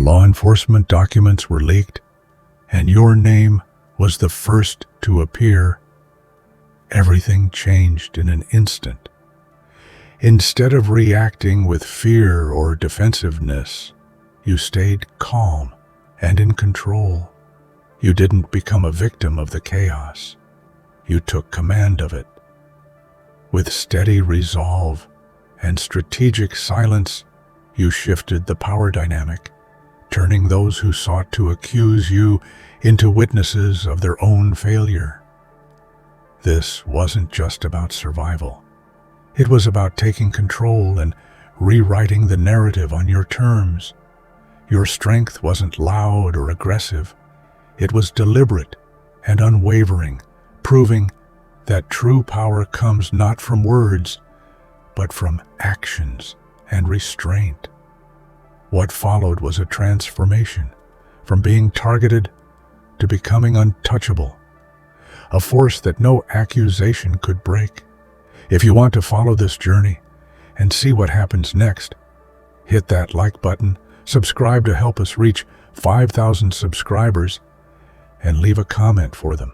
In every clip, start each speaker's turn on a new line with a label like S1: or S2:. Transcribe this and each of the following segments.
S1: law enforcement documents were leaked, and your name was the first to appear, everything changed in an instant. Instead of reacting with fear or defensiveness, you stayed calm and in control. You didn't become a victim of the chaos. You took command of it. With steady resolve and strategic silence, you shifted the power dynamic, turning those who sought to accuse you into witnesses of their own failure. This wasn't just about survival. It was about taking control and rewriting the narrative on your terms. Your strength wasn't loud or aggressive. It was deliberate and unwavering, proving that true power comes not from words, but from actions and restraint. What followed was a transformation, from being targeted to becoming untouchable, a force that no accusation could break. If you want to follow this journey and see what happens next, hit that like button, subscribe to help us reach 5,000 subscribers, and leave a comment for them.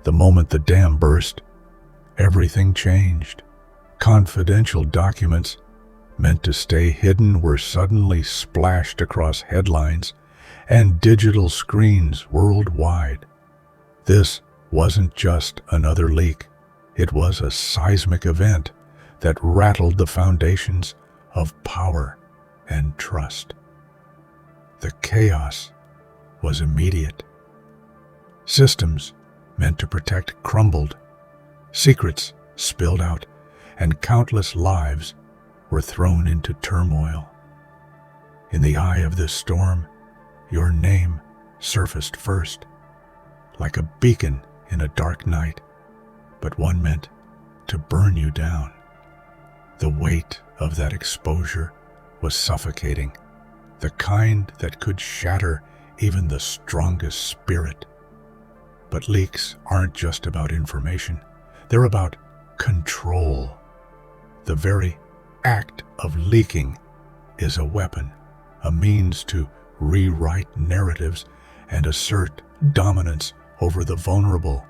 S1: The moment the dam burst, everything changed. Confidential documents meant to stay hidden were suddenly splashed across headlines and digital screens worldwide. This wasn't just another leak. It was a seismic event that rattled the foundations of power and trust. The chaos was immediate. Systems meant to protect crumbled, secrets spilled out, and countless lives were thrown into turmoil. In the eye of this storm, your name surfaced first, like a beacon in a dark night, but one meant to burn you down. The weight of that exposure was suffocating, the kind that could shatter even the strongest spirit. But leaks aren't just about information. They're about control. The very act of leaking is a weapon, a means to rewrite narratives and assert dominance over the vulnerable.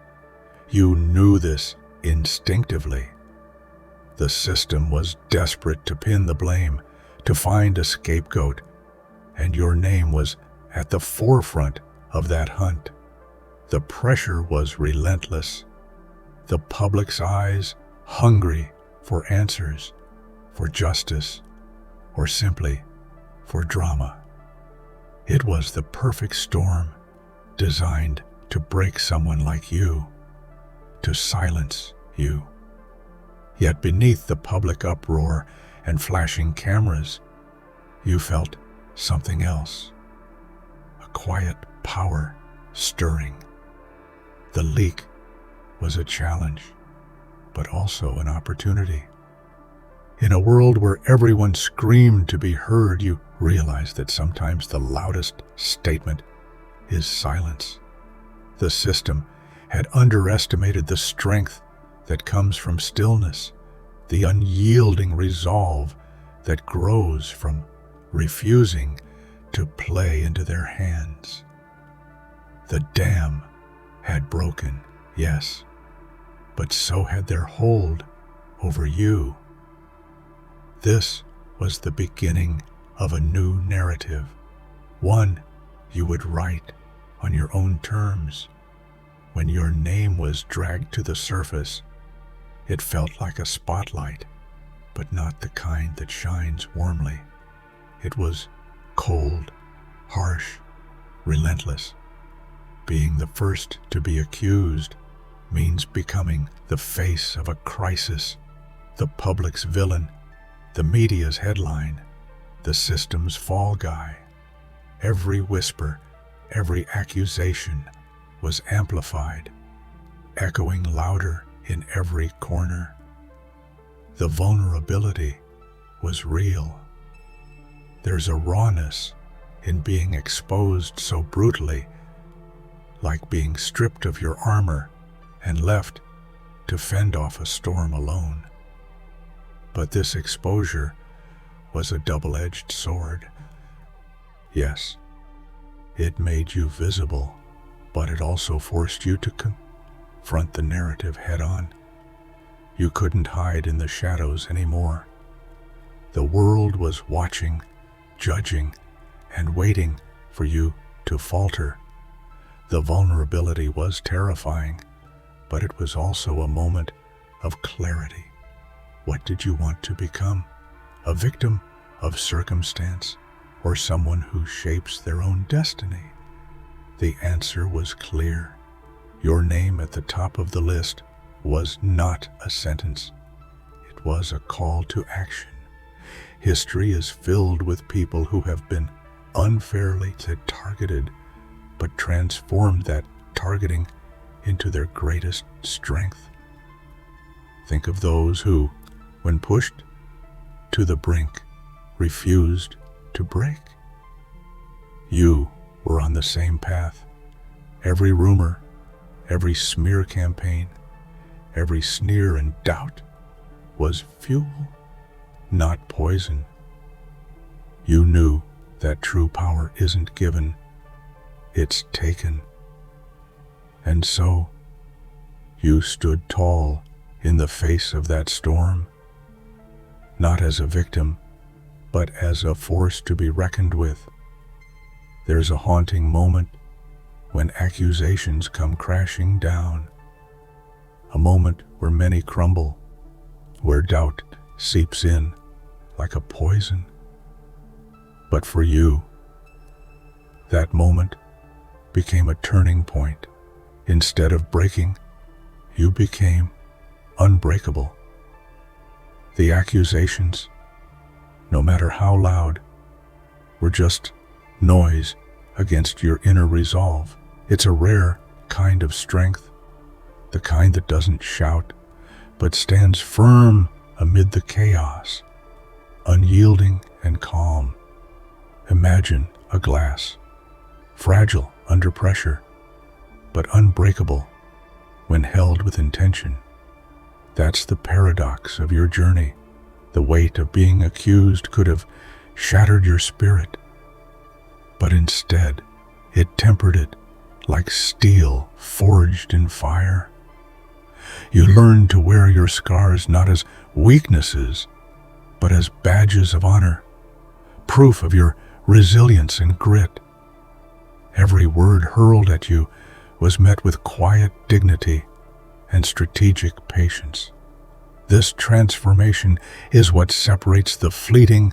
S1: You knew this instinctively. The system was desperate to pin the blame, to find a scapegoat, and your name was at the forefront of that hunt. The pressure was relentless. The public's eyes hungry for answers, for justice, or simply for drama. It was the perfect storm, designed to break someone like you, to silence you. Yet beneath the public uproar and flashing cameras, you felt something else, a quiet power stirring. The leak was a challenge, but also an opportunity. In a world where everyone screamed to be heard, you realized that sometimes the loudest statement is silence. The system had underestimated the strength that comes from stillness, the unyielding resolve that grows from refusing to play into their hands. The dam had broken, yes, but so had their hold over you. This was the beginning of a new narrative, one you would write on your own terms. When your name was dragged to the surface, it felt like a spotlight, but not the kind that shines warmly. It was cold, harsh, relentless. Being the first to be accused means becoming the face of a crisis, the public's villain, the media's headline, the system's fall guy. Every whisper, every accusation was amplified, echoing louder in every corner. The vulnerability was real. There's a rawness in being exposed so brutally, like being stripped of your armor and left to fend off a storm alone. But this exposure was a double-edged sword. Yes, it made you visible, but it also forced you to confront the narrative head-on. You couldn't hide in the shadows anymore. The world was watching, judging, and waiting for you to falter. The vulnerability was terrifying, but it was also a moment of clarity. What did you want to become? A victim of circumstance, or someone who shapes their own destiny? The answer was clear. Your name at the top of the list was not a sentence. It was a call to action. History is filled with people who have been unfairly targeted, but transformed that targeting into their greatest strength. Think of those who, when pushed to the brink, refused to break. You were on the same path. Every rumor, every smear campaign, every sneer and doubt was fuel, not poison. You knew that true power isn't given, it's taken. And so, you stood tall in the face of that storm, not as a victim, but as a force to be reckoned with. There's a haunting moment when accusations come crashing down, a moment where many crumble, where doubt seeps in like a poison. But for you, that moment became a turning point. Instead of breaking, you became unbreakable. The accusations, no matter how loud, were just noise against your inner resolve. It's a rare kind of strength, the kind that doesn't shout, but stands firm amid the chaos, unyielding and calm. Imagine a glass, fragile under pressure, but unbreakable when held with intention. That's the paradox of your journey. The weight of being accused could have shattered your spirit, but instead it tempered it like steel forged in fire. You learned to wear your scars not as weaknesses, but as badges of honor, proof of your resilience and grit. Every word hurled at you was met with quiet dignity and strategic patience. This transformation is what separates the fleeting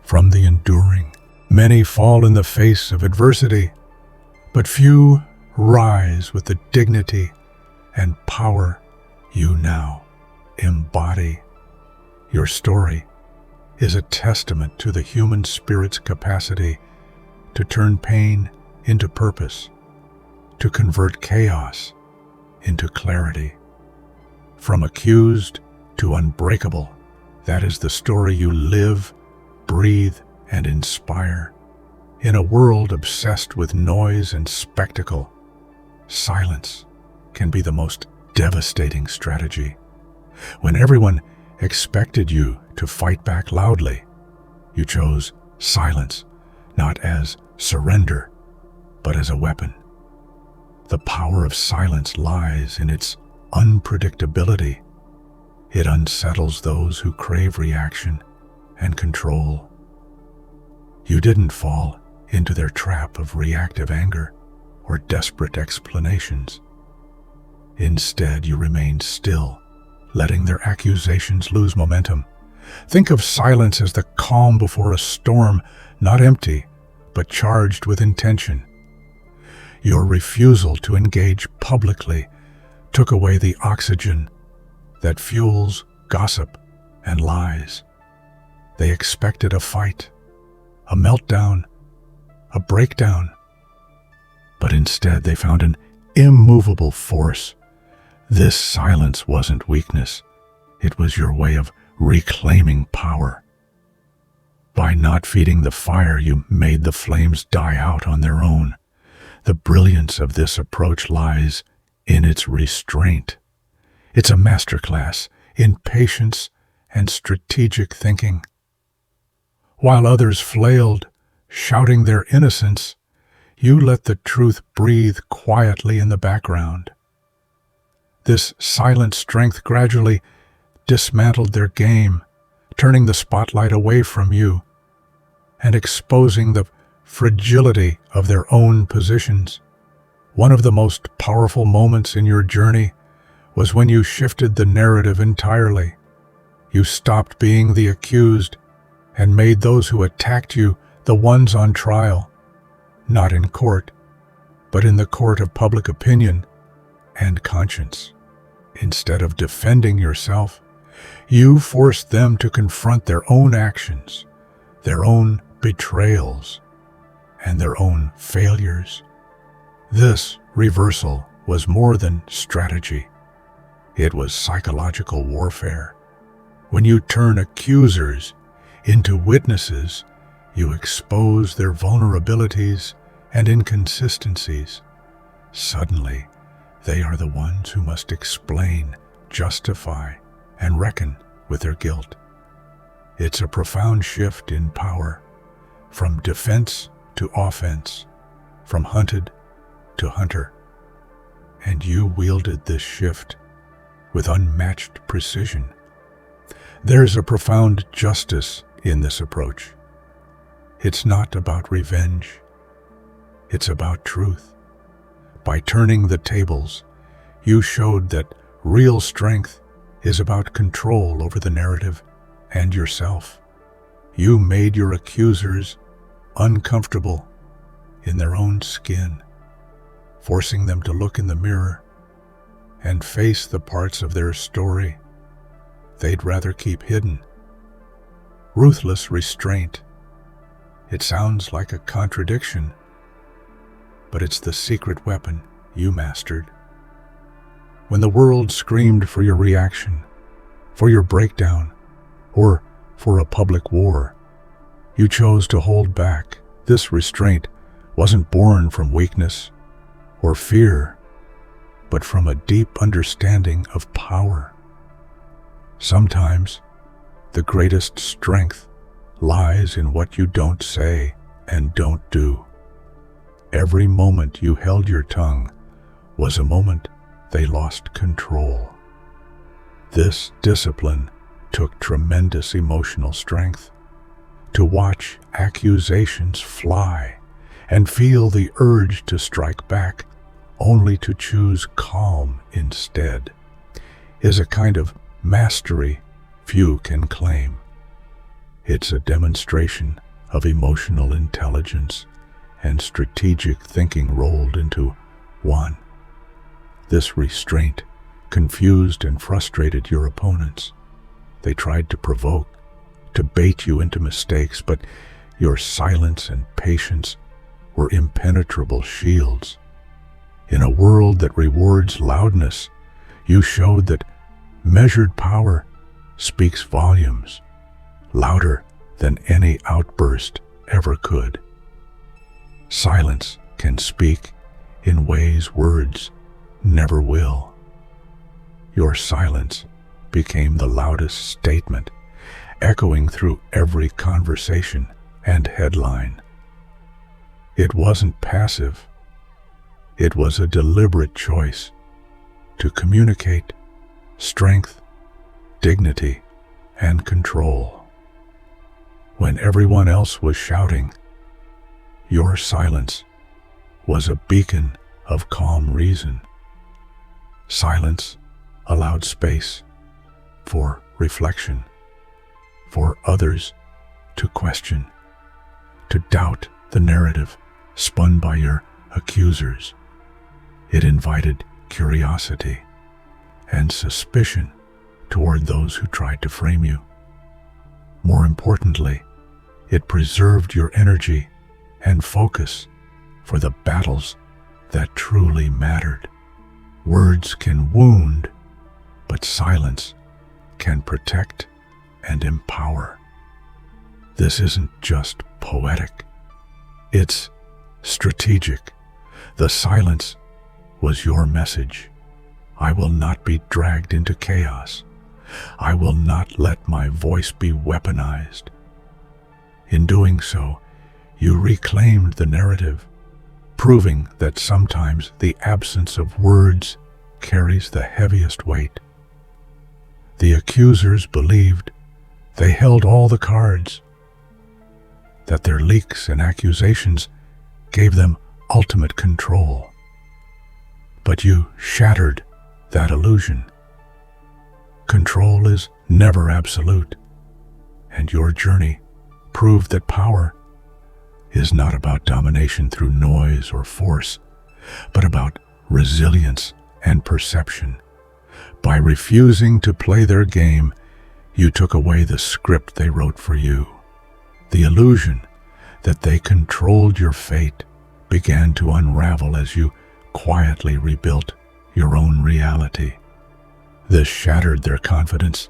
S1: from the enduring. Many fall in the face of adversity, but few rise with the dignity and power you now embody. Your story is a testament to the human spirit's capacity to turn pain into purpose, to convert chaos into clarity. From accused to unbreakable, that is the story you live, breathe, and inspire. In a world obsessed with noise and spectacle, silence can be the most devastating strategy. When everyone expected you to fight back loudly, you chose silence, not as surrender, but as a weapon. The power of silence lies in its unpredictability. It unsettles those who crave reaction and control. You didn't fall into their trap of reactive anger or desperate explanations. Instead, you remained still, letting their accusations lose momentum. Think of silence as the calm before a storm, not empty, but charged with intention. Your refusal to engage publicly took away the oxygen that fuels gossip and lies. They expected a fight, a meltdown, a breakdown, but instead they found an immovable force. This silence wasn't weakness. It was your way of reclaiming power. By not feeding the fire, you made the flames die out on their own. The brilliance of this approach lies in its restraint. It's a masterclass in patience and strategic thinking. While others flailed, Shouting their innocence, you let the truth breathe quietly in the background. This silent strength gradually dismantled their game, turning the spotlight away from you and exposing the fragility of their own positions. One of the most powerful moments in your journey was when you shifted the narrative entirely. You stopped being the accused and made those who attacked you the ones on trial, not in court, but in the court of public opinion and conscience. Instead of defending yourself, you forced them to confront their own actions, their own betrayals, and their own failures. This reversal was more than strategy. It was psychological warfare. When you turn accusers into witnesses, you expose their vulnerabilities and inconsistencies. Suddenly, they are the ones who must explain, justify, and reckon with their guilt. It's a profound shift in power, from defense to offense, from hunted to hunter. And you wielded this shift with unmatched precision. There's a profound justice in this approach. It's not about revenge. It's about truth. By turning the tables, you showed that real strength is about control over the narrative and yourself. You made your accusers uncomfortable in their own skin, forcing them to look in the mirror and face the parts of their story they'd rather keep hidden. Ruthless restraint. It sounds like a contradiction, but it's the secret weapon you mastered. When the world screamed for your reaction, for your breakdown, or for a public war, you chose to hold back. This restraint wasn't born from weakness or fear, but from a deep understanding of power. Sometimes, the greatest strength lies in what you don't say and don't do. Every moment you held your tongue was a moment they lost control. This discipline took tremendous emotional strength. To watch accusations fly and feel the urge to strike back, only to choose calm instead, is a kind of mastery few can claim. It's a demonstration of emotional intelligence and strategic thinking rolled into one. This restraint confused and frustrated your opponents. They tried to provoke, to bait you into mistakes, but your silence and patience were impenetrable shields. In a world that rewards loudness, you showed that measured power speaks volumes, louder than any outburst ever could. Silence can speak in ways words never will. Your silence became the loudest statement, echoing through every conversation and headline. It wasn't passive. It was a deliberate choice to communicate strength, dignity, and control. When everyone else was shouting, your silence was a beacon of calm reason. Silence allowed space for reflection, for others to question, to doubt the narrative spun by your accusers. It invited curiosity and suspicion toward those who tried to frame you. More importantly, it preserved your energy and focus for the battles that truly mattered. Words can wound, but silence can protect and empower. This isn't just poetic. It's strategic. The silence was your message. I will not be dragged into chaos. I will not let my voice be weaponized. In doing so, You reclaimed the narrative, proving that sometimes the absence of words carries the heaviest weight. The accusers believed they held all the cards, that their leaks and accusations gave them ultimate control. But you shattered that illusion. Control is never absolute, and your journey proved that power is not about domination through noise or force, but about resilience and perception. By refusing to play their game, you took away the script they wrote for you. The illusion that they controlled your fate began to unravel as you quietly rebuilt your own reality. This shattered their confidence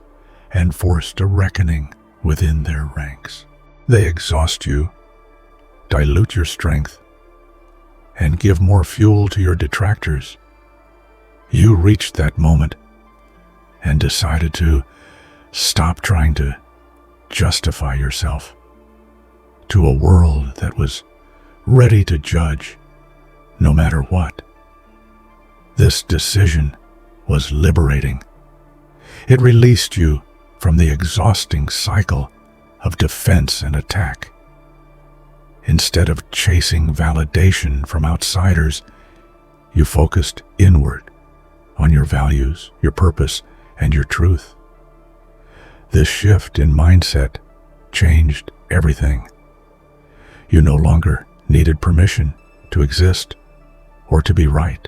S1: and forced a reckoning within their ranks. They exhaust you, dilute your strength, and give more fuel to your detractors. You reached that moment and decided to stop trying to justify yourself to a world that was ready to judge no matter what. This decision was liberating. It released you from the exhausting cycle of defense and attack. Instead of chasing validation from outsiders, you focused inward on your values, your purpose, and your truth. This shift in mindset changed everything. You no longer needed permission to exist or to be right.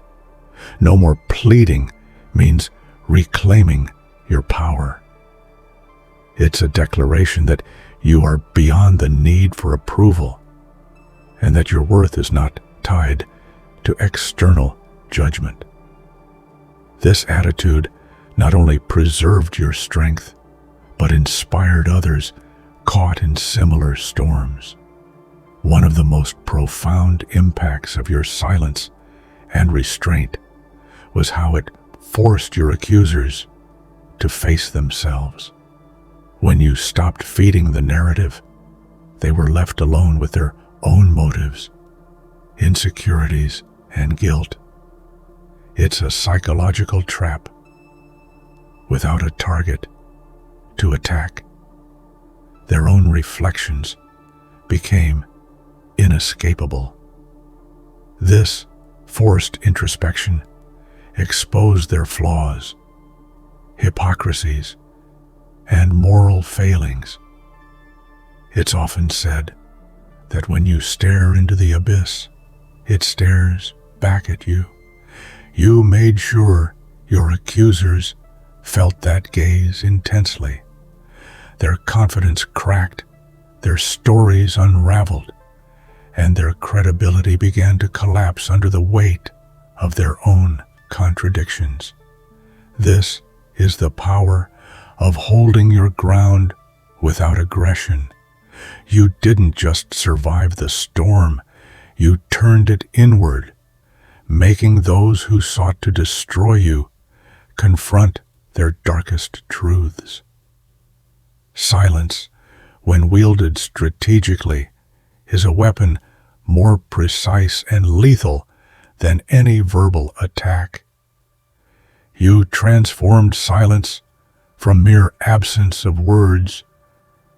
S1: No more pleading means reclaiming your power. It's a declaration that you are beyond the need for approval and that your worth is not tied to external judgment. This attitude not only preserved your strength, but inspired others caught in similar storms. One of the most profound impacts of your silence and restraint was how it forced your accusers to face themselves. When you stopped feeding the narrative, they were left alone with their own motives, insecurities, and guilt. It's a psychological trap. Without a target to attack, their own reflections became inescapable. This forced introspection exposed their flaws, hypocrisies, and moral failings. It's often said that when you stare into the abyss, it stares back at you. You made sure your accusers felt that gaze intensely. Their confidence cracked, their stories unraveled, and their credibility began to collapse under the weight of their own contradictions. This is the power of holding your ground without aggression. You didn't just survive the storm, you turned it inward, making those who sought to destroy you confront their darkest truths. Silence, when wielded strategically, is a weapon more precise and lethal than any verbal attack. You transformed silence from mere absence of words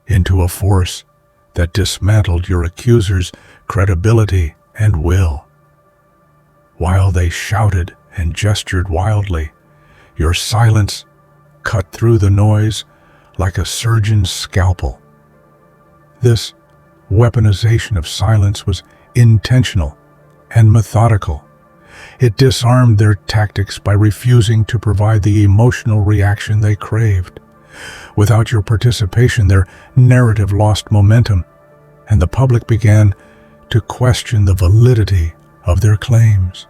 S1: into a force that dismantled your accusers' credibility and will. While they shouted and gestured wildly, your silence cut through the noise like a surgeon's scalpel. This weaponization of silence was intentional and methodical. It disarmed their tactics by refusing to provide the emotional reaction they craved. Without your participation, their narrative lost momentum, and the public began to question the validity of their claims.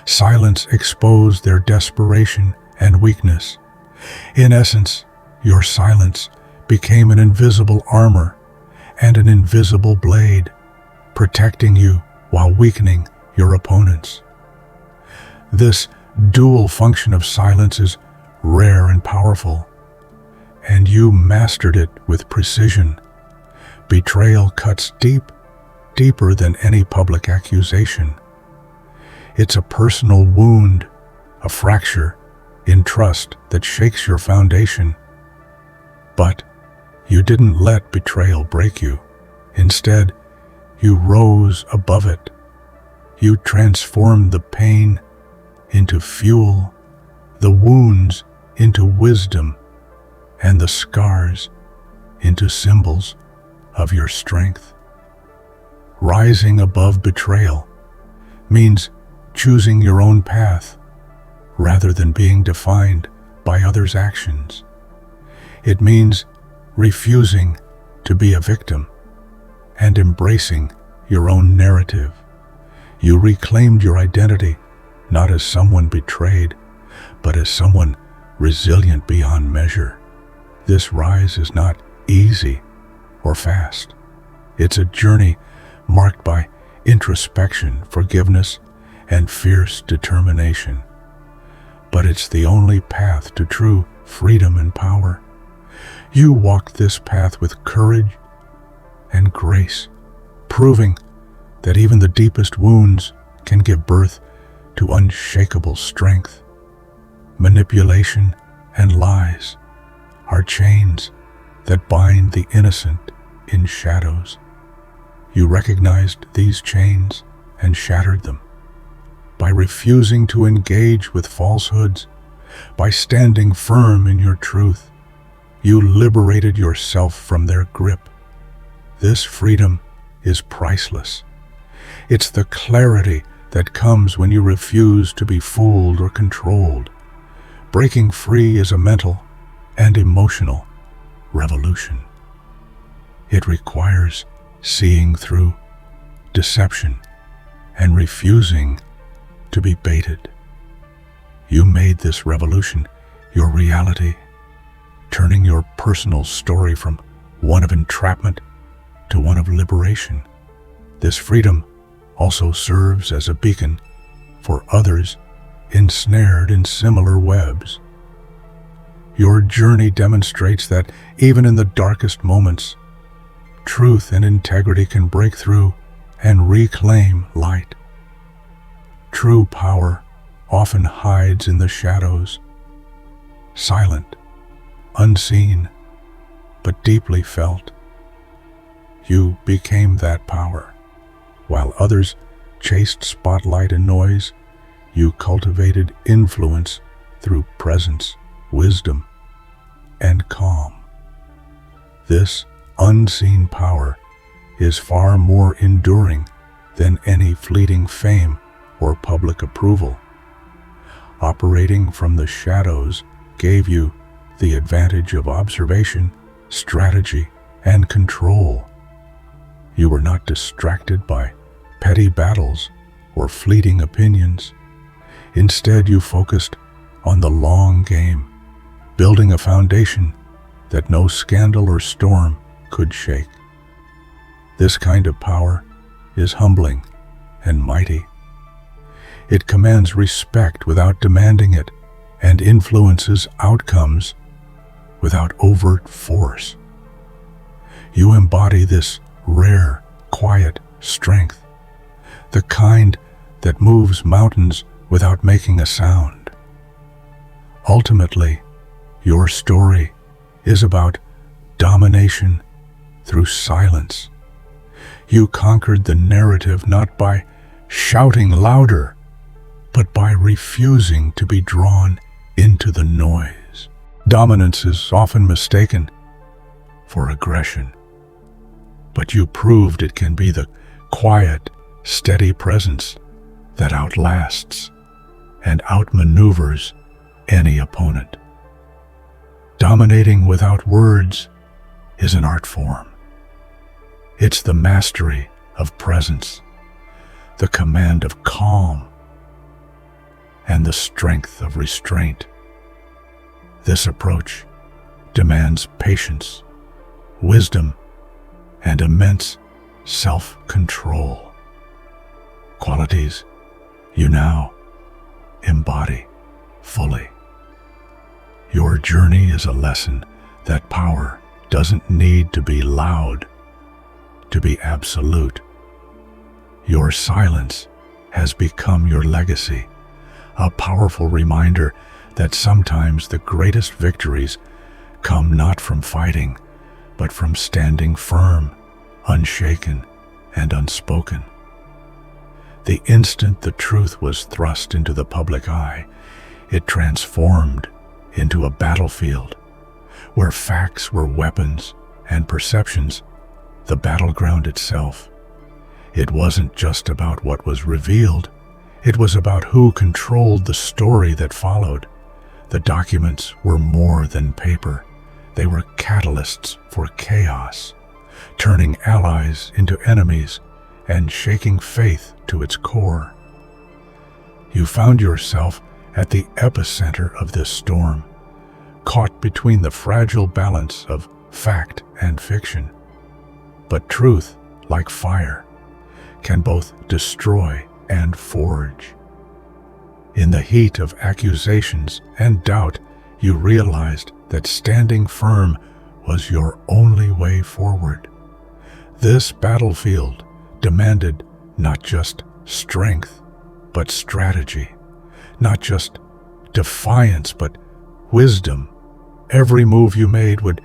S1: Silence exposed their desperation and weakness. In essence, your silence became an invisible armor and an invisible blade, protecting you while weakening your opponents. This dual function of silence is rare and powerful, and you mastered it with precision. Betrayal cuts deep, deeper than any public accusation. It's a personal wound, a fracture in trust that shakes your foundation. But you didn't let betrayal break you. Instead, you rose above it. You transformed the pain into fuel, the wounds into wisdom, and the scars into symbols of your strength. Rising above betrayal means choosing your own path rather than being defined by others' actions. It means refusing to be a victim and embracing your own narrative. You reclaimed your identity not as someone betrayed, but as someone resilient beyond measure. This rise is not easy or fast. It's a journey marked by introspection, forgiveness, and fierce determination. But it's the only path to true freedom and power. You walked this path with courage and grace, proving that even the deepest wounds can give birth to unshakable strength. Manipulation and lies are chains that bind the innocent in shadows. You recognized these chains and shattered them. By refusing to engage with falsehoods, by standing firm in your truth, you liberated yourself from their grip. This freedom is priceless. It's the clarity that comes when you refuse to be fooled or controlled. Breaking free is a mental and emotional revolution. It requires seeing through deception and refusing to be baited. You made this revolution your reality, turning your personal story from one of entrapment to one of liberation. This freedom also serves as a beacon for others ensnared in similar webs. Your journey demonstrates that even in the darkest moments, truth and integrity can break through and reclaim light. True power often hides in the shadows, silent, unseen, but deeply felt. You became that power. While others chased spotlight and noise, you cultivated influence through presence, wisdom, and calm. This unseen power is far more enduring than any fleeting fame or public approval. Operating from the shadows gave you the advantage of observation, strategy, and control. You were not distracted by petty battles or fleeting opinions. Instead, you focused on the long game, building a foundation that no scandal or storm could shake. This kind of power is humbling and mighty. It commands respect without demanding it and influences outcomes without overt force. You embody this rare, quiet strength, the kind that moves mountains without making a sound. Ultimately, your story is about domination through silence. You conquered the narrative not by shouting louder, but by refusing to be drawn into the noise. Dominance is often mistaken for aggression, but you proved it can be the quiet, steady presence that outlasts and outmaneuvers any opponent. Dominating without words is an art form. It's the mastery of presence, the command of calm, and the strength of restraint. This approach demands patience, wisdom, and immense self-control, qualities you now embody fully. Your journey is a lesson that power doesn't need to be loud to be absolute. Your silence has become your legacy, a powerful reminder that sometimes the greatest victories come not from fighting, but from standing firm, unshaken, and unspoken. The instant the truth was thrust into the public eye, it transformed into a battlefield, where facts were weapons and perceptions the battleground itself. It wasn't just about what was revealed, it was about who controlled the story that followed. The documents were more than paper. They were catalysts for chaos, turning allies into enemies and shaking faith to its core. You found yourself at the epicenter of this storm, caught between the fragile balance of fact and fiction. But truth, like fire, can both destroy and forge. In the heat of accusations and doubt, you realized that standing firm was your only way forward. This battlefield demanded not just strength, but strategy, not just defiance, but wisdom. Every move you made would